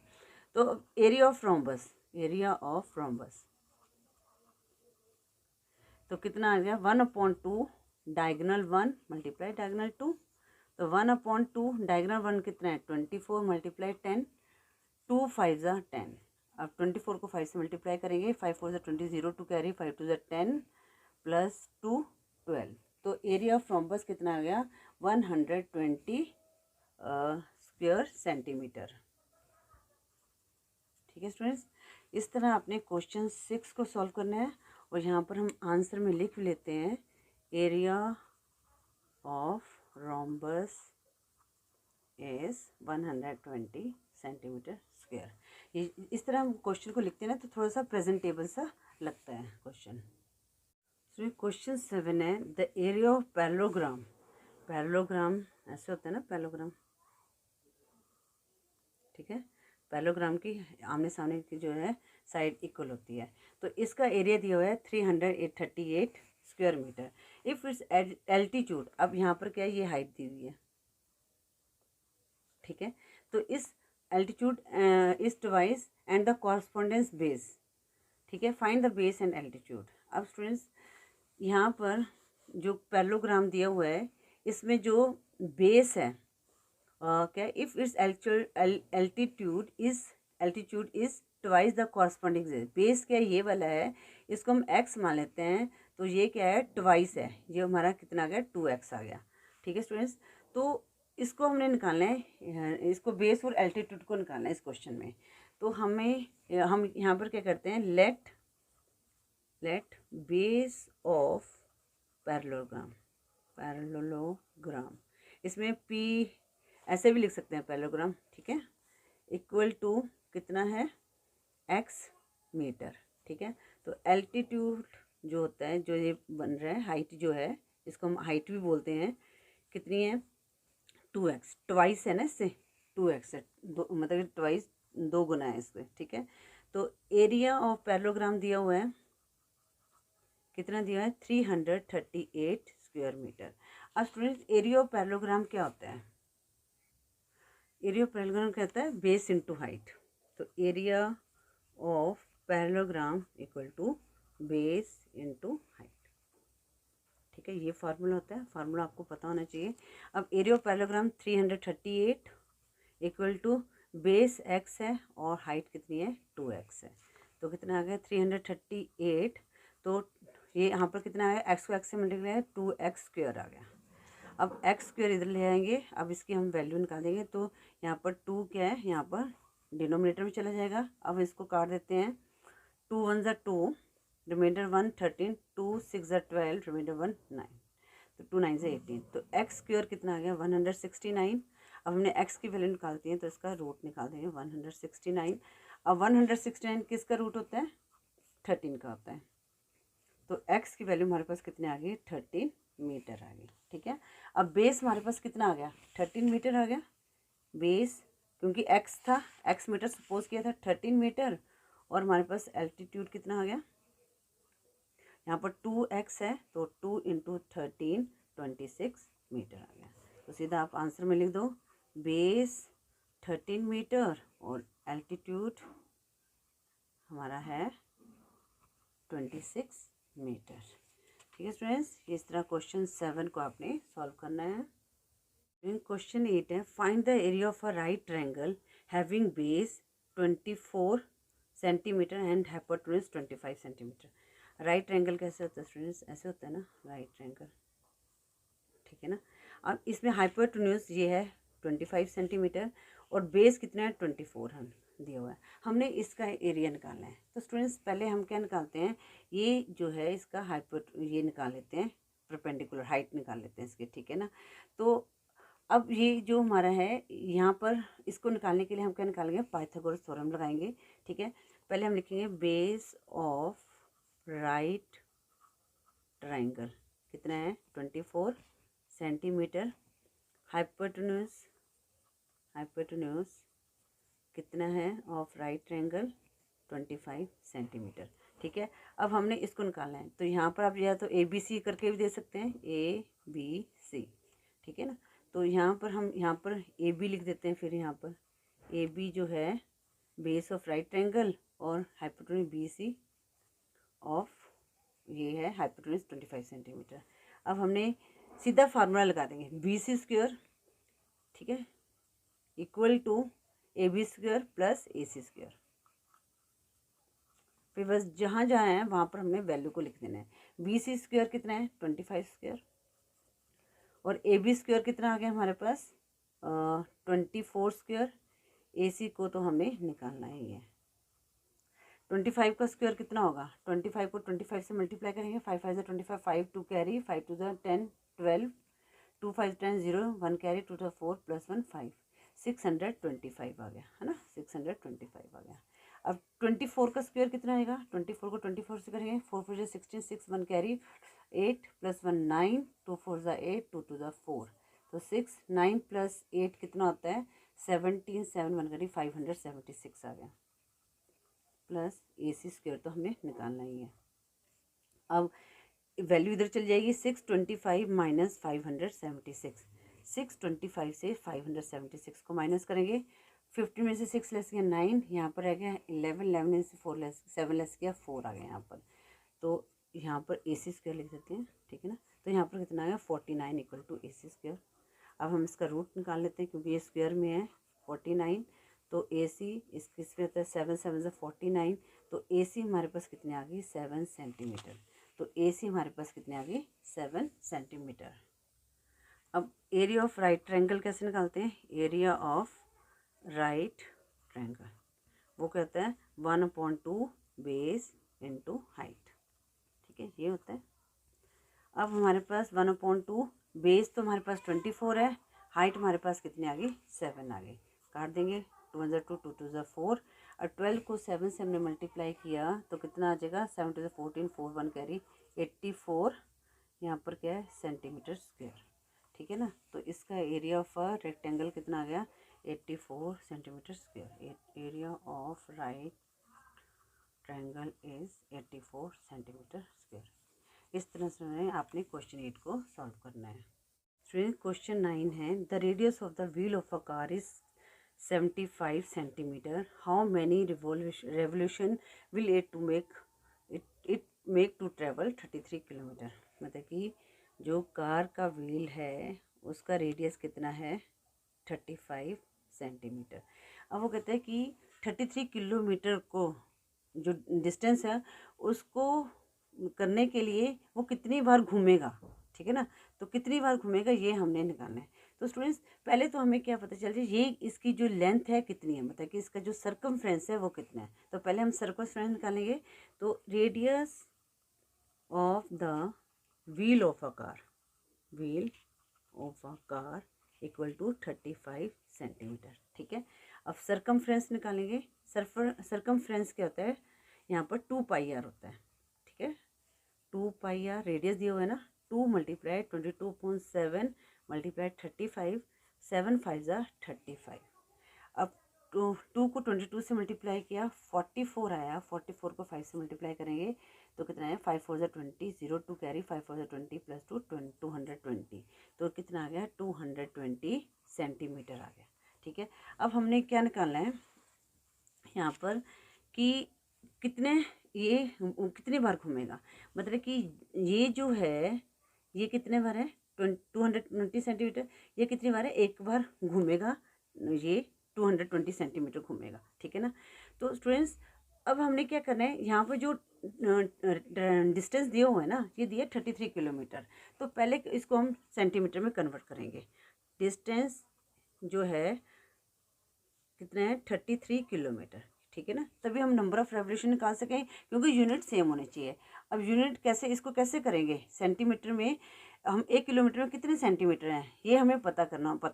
तो area of rhombus, area of rhombus तो कितना आ गया 1/2 डायगोनल 1 मल्टीप्लाई डायगोनल 2। तो 1/2 डायगोनल 1 कितना है 24 मल्टीप्लाई 10, 2 5 ज़ा 10। अब 24 को 5 से मल्टीप्लाई करेंगे, 5 4 ज़ा 20, 0 2 कैरी, 5 2 ज़ा 10 प्लस 2 12। तो एरिया ऑफ रोम्बस कितना आ गया 120 स्क्वायर सेंटीमीटर। ठीक है स्टूडेंट्स, इस तरह आपने क्वेश्चन 6 को सॉल्व करना है और यहाँ पर हम आंसर में लिख लेते हैं area of rhombus is 120 centimetre square. ये इस तरह हम क्वेश्चन को लिखते हैं ना तो थोड़ा सा प्रेजेंटेबल सा लगता है क्वेश्चन। तो क्वेश्चन 7 है the area of parallelogram. Parallelogram ऐसे होता है ना, पैरेललोग्राम, ठीक है, पैरेललोग्राम की आमने सामने की जो है साइड इक्वल होती है। तो इसका एरिया दिया हुआ है 338 square metre. If its altitude, अब यहाँ पर क्या है, ये हाइट दी हुई है, ठीक है, तो इस altitude is twice and the correspondence base. ठीक है, find the base and altitude. अब स्टूडेंट्स यहाँ पर जो पैरेललोग्राम दिया हुआ है इसमें जो बेस है क्या, if its altitude is twice the corresponding base, क्या ये वाला है, इसको हम x मान लेते हैं, तो ये क्या है ट्वाइस है, ये हमारा कितना आ गया 2x आ गया। ठीक है स्टूडेंट्स, तो इसको हमने निकालना है, इसको बेस और एल्टीट्यूड को निकालना है इस क्वेश्चन में। तो हम यहाँ पर क्या करते हैं, लेट बेस ऑफ पैरेललोग्राम, इसमें P ऐसे भी लिख सकते हैं पैरेललोग्राम, ठीक है, इक्वल टू कितना है x मीटर। ठीक है, तो एल्टीट्यूड जो होता है, जो ये बन रहा है हाइट जो है, इसको हम हाइट भी बोलते हैं, कितनी है 2x, ट्वाइस है ना, इससे 2x है, मतलब ट्वाइस 2 गुना है इससे। ठीक है, तो एरिया ऑफ पैरेललोग्राम दिया हुआ है, कितना दिया है 338 स्क्वायर मीटर। अब स्टूडेंट्स एरिया ऑफ पैरेललोग्राम क्या होता है, एरिया ऑफ पैरेललोग्राम कहता है बेस इनटू हाइट। तो area of parallelogram equal to base into height. ठीक है, ये फार्मूला होता है, फार्मूला आपको पता होना चाहिए। अब area of parallelogram 338 equal to base x है और हाइट कितनी है 2x है। तो कितना आ गया 338, तो ये यहाँ पर कितना है, x को x से मल्टीप्लाई है 2x स्क्वायर आ गया। अब x स्क्वायर इधर ले आएंगे, अब इसकी हम वैल्यू निकालेंगे, तो यहाँ पर 2 क्या है, यहाँ पर डिनोमिनेटर में चला जाएगा। अब इसको काट देते हैं, 2 1 ज़ा 2, रिमाइंडर 1 13, 2 6 ज़ा 12, रिमाइंडर 1 9, तो 2 9 ज़ा 18। तो x स्क्वायर कितना आ गया 169। अब हमने x की वैल्यू निकालती है तो इसका रूट निकाल देंगे 169। अब 169 किसका रूट होता है 13 का होता है, तो x की वैल्यू हमारे पास कितने आ गई 13 मीटर आ गई। ठीक है, अब बेस हमारे पास कितना आ गया 13 मीटर आ गया बेस, क्योंकि x था, x मीटर सपोज किया था 13 मीटर, और हमारे पास एल्टीट्यूड कितना आ गया, यहाँ पर 2x है तो 2 इंटू 13 26 मीटर आ गया। तो सीधा आप आंसर में लिख दो बेस 13 मीटर और एल्टीट्यूड हमारा है 26 मीटर। ठीक है स्टूडेंट्स, इस तरह क्वेश्चन 7 को आपने सॉल्व करना है। क्वेश्चन 8 है find the area of a right triangle having base 24 centimetre and hypotenuse 25 centimetre. Right triangle कैसे होता है स्टूडेंट्स, ऐसे होता है ना राइट ट्रायंगल, ठीक है ना। अब इसमें हाइपोटेन्यूज ये है 25 सेंटीमीटर और बेस कितना है 24 है, दिया हुआ है, हमने इसका एरिया निकालना है। तो स्टूडेंट्स पहले हम क्या निकालते हैं, ये जो है इसका ये निकाल लेते हैं, परपेंडिकुलर हाइट निकाल लेते हैं इसके, ठीक है ना। तो अब ये जो हमारा है यहाँ पर, इसको निकालने के लिए हम क्या निकालेंगे, पाइथागोरस थ्योरम लगाएंगे, ठीक है। पहले हम लिखेंगे बेस ऑफ राइट ट्राइंगल कितना है 24 सेंटीमीटर, हाइपोटेन्यूज कितना है ऑफ राइट ट्रायंगल 25 सेंटीमीटर, ठीक है। अब हमने इसको निकालना है, तो यहाँ पर आप या तो ए बी सी करके भी दे सकते हैं, ए बी सी, ठीक है ना। तो यहाँ पर हम यहाँ पर ए बी लिख देते हैं, फिर यहाँ पर ए बी जो है बेस ऑफ राइट ट्रायंगल और हाइपोटेन्यूज बी सी ऑफ ये है हाइपोटेन्यूज 25 सेंटीमीटर। अब हमने सीधा फार्मूला लगा देंगे, बी सी स्क्वायर, ठीक है, equal to a b square plus a c square. फिर बस जहाँ जहाँ है वहाँ पर हमने वैल्यू को लिख देना है। बी सी स्क्वायर कितना है 25 स्क्वायर, और ए बी स्क्वायर कितना आ गया हमारे पास 24 स्क्वायर। ए सी को तो हमें निकालना ही है। 25 का स्क्वायर कितना होगा, 25 को 25 से मल्टीप्लाई करेंगे, 5 5 25, 5 2 कैरी, 5 2 10 12, 2 5 10 0 1 कैरी, 2 4 प्लस 1 5, 625 आ गया, है ना, 625 आ गया। अब 24 का स्क्वायर कितना आएगा, 24 को 24 से करेंगे, 4 4 16, 6 1 कैरी, 8 प्लस 1 9, 2 4 8, 2 2 4, तो 6 9 प्लस 8 कितना होता है 17, 7 1 कैरी 576 आ गया, प्लस ए सी स्क्वायर तो हमें निकालना ही है। अब वैल्यू इधर चल जाएगी, 625 माइनस 576, 625 से 576 को माइनस करेंगे, 50 में से 6 लेस किया 9, यहाँ पर आ गया 11, 11 में से 4 लेस 7 लेस किया 4 आ गया यहाँ पर। तो यहाँ पर ए सी स्क्वायर लिख देते हैं, ठीक है ना। तो यहाँ पर कितना आ गया 49 equal to a c square. अब हम इसका रूट निकाल लेते हैं, क्योंकि ये स्क्वायर में है 49, तो ए सी इसके इसमें होता है 7 7 से 49, तो ए सी हमारे पास कितने आ गई 7 सेंटीमीटर। तो ए सी हमारे पास कितने आ गई 7 सेंटीमीटर। अब एरिया ऑफ राइट ट्रायंगल कैसे निकालते हैं, एरिया ऑफ राइट ट्रायंगल वो कहता है 1/2 बेस इंटू हाइट, ठीक है, ये होता है। अब हमारे पास 1/2 बेस तो हमारे पास 24 है, हाइट हमारे पास कितनी आ गई 7 आ गई, काट देंगे, 2 2 2 2 4, और 12 को 7 से हमने मल्टीप्लाई किया तो कितना आ जाएगा 7 2 14, 4 1 कैरी 84, यहाँ पर क्या है सेंटीमीटर स्क्वायर, ठीक है ना। तो इसका एरिया ऑफ रेक्टेंगल कितना आ गया 84 centimetre square. Area of right triangle is 84 centimetre square. इस तरह से आपने क्वेश्चन 8 को सॉल्व करना है। स्टूडेंट क्वेश्चन 9 है, the radius of the wheel of a car is 75 centimetre, how many revolution will it make to travel 33 kilometre. मतलब कि जो कार का व्हील है उसका रेडियस कितना है 35 सेंटीमीटर। अब वो कहते हैं कि 33 किलोमीटर को जो डिस्टेंस है उसको करने के लिए वो कितनी बार घूमेगा, ठीक है ना। तो कितनी बार घूमेगा ये हमने निकालना है। तो स्टूडेंट्स पहले तो हमें क्या पता चल जाए, ये इसकी जो लेंथ है कितनी है, मतलब कि इसका जो सर्कमफ्रेंस है वो कितना है। तो पहले हम सर्कमफ्रेंस निकालेंगे, तो radius of the wheel of a car equal to 35 centimetre, ठीक है। अब सर्कमफ्रेंस निकालेंगे, सर्कमफ्रेंस क्या होता है, यहाँ पर 2 पाई आर होता है, ठीक है, 2 पाई आर रेडियस दिया हुआ है ना, 2 मल्टीप्लाई 22.7 मल्टीप्लाई 35, 7 5 35। अब 2 को 22 से मल्टीप्लाई किया 44 आया, 44 को 5 से मल्टीप्लाई करेंगे तो कितना है 5 4 20, 0 2 कैरी 5 4 20 प्लस 2 220, तो कितना आ गया 220 सेंटीमीटर आ गया, ठीक है। अब हमने क्या निकालना है यहाँ पर कि ये कितनी बार घूमेगा, मतलब कि ये जो है ये कितने बार है 220 सेंटीमीटर, ये कितनी बार है एक बार घूमेगा, ये 220 सेंटीमीटर घूमेगा, ठीक है ना। तो स्टूडेंट्स अब हमने क्या करना है, यहाँ पर जो डिस्टेंस दिया हुआ है ना, ये दिया 33 किलोमीटर, तो पहले इसको हम सेंटीमीटर में कन्वर्ट करेंगे। डिस्टेंस जो है कितना है 33 किलोमीटर, ठीक है ना। तभी हम नंबर ऑफ रेवोल्यूशन निकाल सकें, क्योंकि यूनिट सेम होने चाहिए। अब यूनिट कैसे, इसको कैसे करेंगे, सेंटीमीटर में हम 1 किलोमीटर में कितने सेंटीमीटर हैं ये हमें पता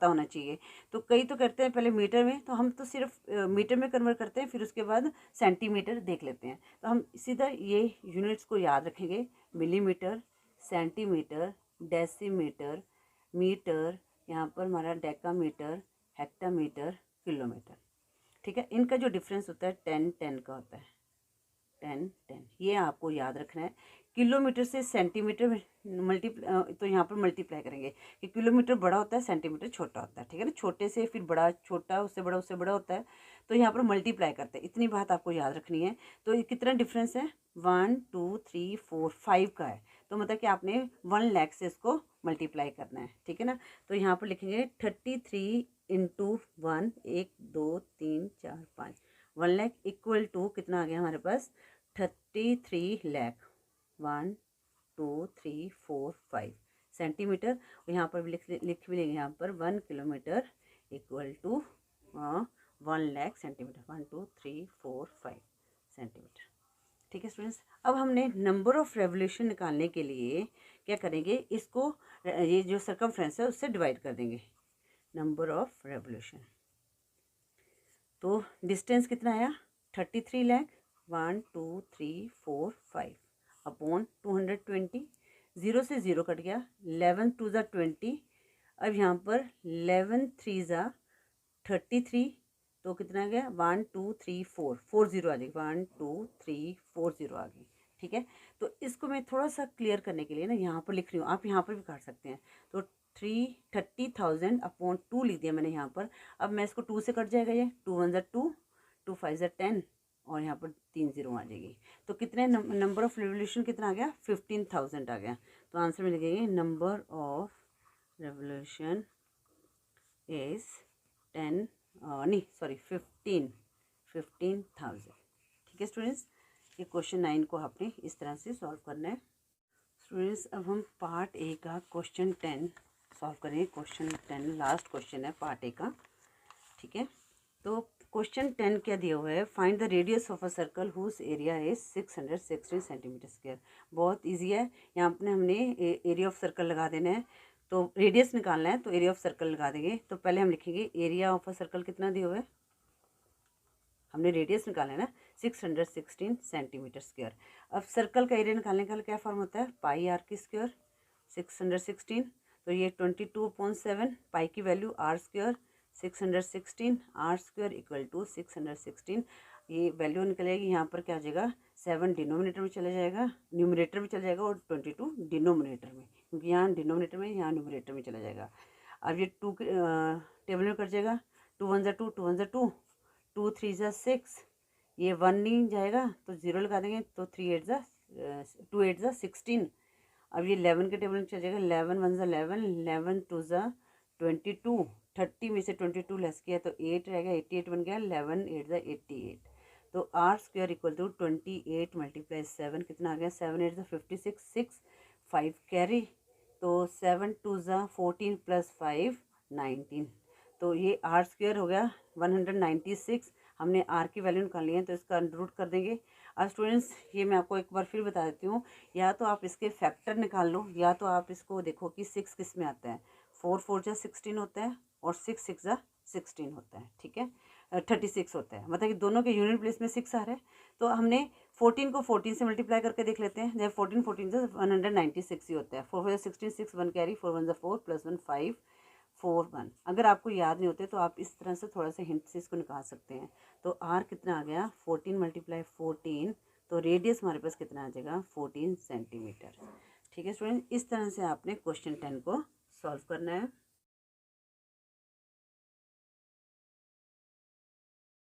होना चाहिए। तो कई तो करते हैं पहले मीटर में, तो हम तो सिर्फ मीटर में कन्वर्ट करते हैं, फिर उसके बाद सेंटीमीटर देख लेते हैं। तो हम सीधा ये यूनिट्स को याद रखेंगे, मिलीमीटर, सेंटीमीटर, डेसीमीटर, मीटर, यहाँ पर हमारा डेकामीटर, हेक्टामीटर, किलोमीटर, ठीक है। इनका जो डिफरेंस होता है 10-10 का होता है, 10-10, ये आपको याद रखना है। किलोमीटर से सेंटीमीटर तो यहाँ पर मल्टीप्लाई करेंगे कि किलोमीटर बड़ा होता है, सेंटीमीटर छोटा होता है, ठीक है ना। छोटे से फिर बड़ा, छोटा उससे बड़ा होता है, तो यहाँ पर मल्टीप्लाई करते हैं। इतनी बात आपको याद रखनी है। तो ये कितना डिफरेंस है, 1 2 3 4 5 का है, तो मतलब कि आपने 1 लाख से इसको मल्टीप्लाई करना है, ठीक है ना। तो यहाँ पर लिखेंगे 33 इंटू 1, 1 2 3 4 5, 1 लाख इक्वल टू कितना आ गया हमारे पास, 33 लाख, 1 2 3 4 5 सेंटीमीटर। और यहाँ पर लिख भी लेंगे यहाँ पर 1 kilometre equal to 1 lakh centimetre, 1 2 3 4 5 centimetre, ठीक है स्टूडेंट्स। अब हमने नंबर ऑफ रेवोल्यूशन निकालने के लिए क्या करेंगे, इसको ये जो सर्कमफ्रेंस है उससे डिवाइड कर देंगे, नंबर ऑफ रेवोल्यूशन। तो डिस्टेंस कितना आया, 33 लाख, 1 2 3 4 5 अपॉन 220, 0 से 0 कट गया, 11 2 ज़ा 20। अब यहाँ पर 11 3 ज़ा 33, तो कितना आ गया, 1 2 3 4 4 0 आ जाएगी, 1 2 3 4 0 आ गई, ठीक है। तो इसको मैं थोड़ा सा क्लियर करने के लिए ना यहाँ पर लिख रही हूँ, आप यहाँ पर भी काट सकते हैं। तो 30,000 अपॉन 2 लिख दिया मैंने यहाँ पर। अब मैं इसको 2 से कट जाएगा, ये 2 1 ज़ा 2, 2 5 ज़ा 10, और यहाँ पर 3 0 आ जाएगी। तो कितने नंबर ऑफ रेवोल्यूशन कितना आ गया, 15,000 आ गया। तो आंसर में लिखेंगे नंबर ऑफ रेवोल्यूशन इज 15,000, ठीक है स्टूडेंट्स। ये क्वेश्चन 9 को आपने इस तरह से सॉल्व करना है स्टूडेंट्स। अब हम पार्ट ए का क्वेश्चन 10 सॉल्व करेंगे। क्वेश्चन 10 लास्ट क्वेश्चन है पार्ट ए का, ठीक है। तो क्वेश्चन 10 क्या दिया हुआ है, find the radius of a circle whose area is 616 centimetre square. बहुत इजी है, यहाँ पर हमने एरिया ऑफ सर्कल लगा देना है। तो रेडियस निकालना है, तो एरिया ऑफ सर्कल लगा देंगे। तो पहले हम लिखेंगे एरिया ऑफ अ सर्कल कितना दिया हुआ है, हमने रेडियस निकालना है ना, 616 सेंटीमीटर स्क्वायर। अब सर्कल का एरिया निकालने का क्या फॉर्म होता है, पाई आर की स्क्वायर, 616, तो ये 22/7, पाई की value R square, 616 R square equal to 616, ये वैल्यू निकलेगी। यहाँ पर क्या आ जाएगा, 7 डिनोमिनेटर में चला जाएगा, न्यूमरेटर में चला जाएगा, और 22 डिनोमिनेटर में, क्योंकि यहाँ डिनोमिनेटर में, यहाँ न्यूमरेटर में चला जाएगा। अब ये 2 टेबल में कट जाएगा, 2 1 ज़ा 2, 2 1 ज़ा 2, 2 3 ज़ा 6, ये 1 नहीं जाएगा तो 0 लगा देंगे, तो 3 8 ज़ा 2 8 ज़ा 16। अब ये 11 के टेबल में चल जाएगा, 11 1 ज़ा 11, 11 2 ज़ा 22, 30 में से 22 लेस किया तो 8 रहेगा, 88 बन गया, 11 8 ज़ा 88। तो R square equal to 28 multiply 7 कितना आ गया, 7 8 ज़ा 56, 6 5 कैरी, तो 7 2 ज़ा 14 प्लस 5 19। तो ये आर स्क्वायर हो गया 196। हमने आर की वैल्यू निकाली है, तो इसका अंडर रूट कर देंगे। अब स्टूडेंट्स ये मैं आपको एक बार फिर बता देती हूँ, या तो आप इसके फैक्टर निकाल लो, या तो आप इसको देखो कि 6 किस में आता है। 4 4 ज़ा 16 होता है, और 6 6 ज़ा 16 होता है, ठीक है, 36 होता है, मतलब कि दोनों के यूनिट प्लेस में 6 आ रहा है। तो हमने 14 को 14 से मल्टीप्लाई करके देख लेते हैं। जब 14 14 से 196 ही होता है। 4 4 16, 6 1 कैरी, 4 1 4 प्लस 1 5 4 1। अगर आपको याद नहीं होते तो आप इस तरह से थोड़ा सा हिंट से इसको निकाल सकते हैं। तो आर कितना आ गया, 14 मल्टीप्लाई 14, तो रेडियस हमारे पास कितना आ जाएगा, 14 सेंटीमीटर, ठीक है स्टूडेंट। इस तरह से आपने क्वेश्चन 10 को सॉल्व करना है।